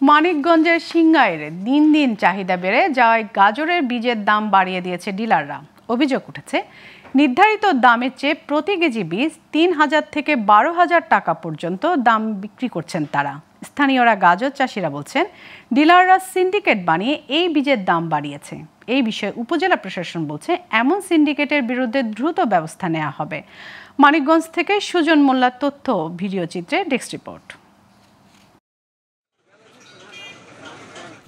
মানিকগঞ্জের সিংগাইরে দিন দিন চাহিদা বেড়ে যাওয়ায় গাজরের বীজের দাম বাড়িয়ে দিয়েছে ডিলাররা। অভিযোগ উঠেছে, নির্ধারিত দামের চেয়ে প্রতি কেজি বীজ ৩,০০০ থেকে ১২,০০০ টাকা পর্যন্ত দাম বিক্রি করছেন তারা। স্থানীয়রা গাজর চাষিরা বলছেন, ডিলাররা সিন্ডিকেট বানিয়ে এই বীজের দাম বাড়িয়েছে। এই বিষয়ে উপজেলা প্রশাসন বলছে, এমন সিন্ডিকেটের বিরুদ্ধে দ্রুত ব্যবস্থা নেওয়া হবে। মানিকগঞ্জ থেকে সুজন মোল্লার তথ্য, ভিডিও চিত্রে ডেস্ক রিপোর্ট।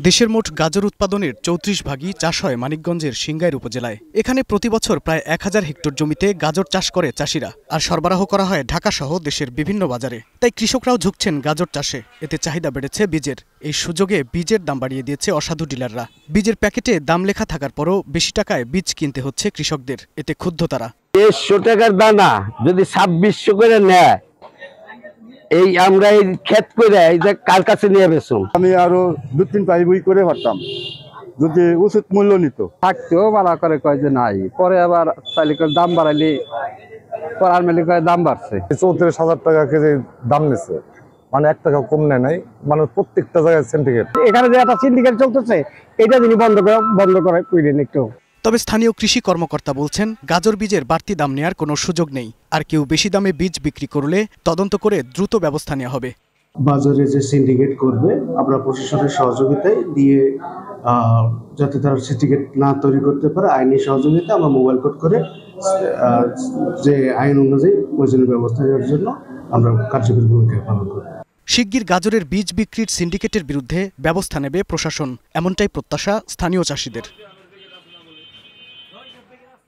দেশের মোট গাজর উৎপাদনের ৩৪ ভাগই চাষ হয় মানিকগঞ্জের সিংগাইর উপজেলায়। এখানে প্রতি বছর প্রায় ১,০০০ হেক্টর জমিতে গাজর চাষ করে চাষিরা, আর সরবরাহ করা হয় ঢাকা সহ দেশের বিভিন্ন বাজারে। তাই কৃষকরাও ঝুঁকছেন গাজর চাষে। এতে চাহিদা বেড়েছে বীজের। এই সুযোগে বীজের দাম বাড়িয়ে দিয়েছে অসাধু ডিলাররা। বীজের প্যাকেটে দাম লেখা থাকার পরও বেশি টাকায় বীজ কিনতে হচ্ছে কৃষকদের। এতে ক্ষুব্ধ তারা। ১৫০ টাকার দানা যদি ২৬০০ করে নেয়, এই আমরা এই ক্ষেত করে এই যে কার কাছে নিয়ে বেসুম। আমি আরো ২-৩ পাই বই করে পারতাম যদি উচিত মূল্য নিত। থাকতেও বাড়া করে কয় যে নাই, পরে আবার চাইলে দাম বাড়াইলে পরার মেলে কয় দাম বাড়ছে। ৩৪,০০০ টাকা কেজি দাম নিচ্ছে, মানে ১ টাকা কম নেয় নাই, মানে প্রত্যেকটা জায়গায় সিন্ডিকেট। এখানে যে একটা সিন্ডিকেট চলতেছে, এটা যিনি বন্ধ করে কইলেন একটু। তবে স্থানীয় কৃষি কর্মকর্তা বলছেন, গাজর বীজের বাড়তি দাম নেওয়ার কোনো সুযোগ নেই। আর কেউ বেশি দামে বীজ বিক্রি করলে তদন্ত করে দ্রুত ব্যবস্থা নেওয়া হবে। বাজারে যে সিন্ডিকেট করবে, আমরা প্রশাসনের সহযোগিতায় দিয়ে যাতে তারা সিন্ডিকেট না তৈরি করতে পারে, আইনি সহযোগিতা আমরা মোবাইল কোড করে যে আইন অনুযায়ী প্রয়োজনীয় ব্যবস্থা নেওয়ার জন্য আমরা কার্যকরী ভূমিকা পালন করব। শিগগির গাজরের বীজ বিক্রির সিন্ডিকেটের বিরুদ্ধে ব্যবস্থা নেবে প্রশাসন, এমনটাই প্রত্যাশা স্থানীয় চাষিদের।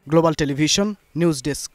Global television news desk.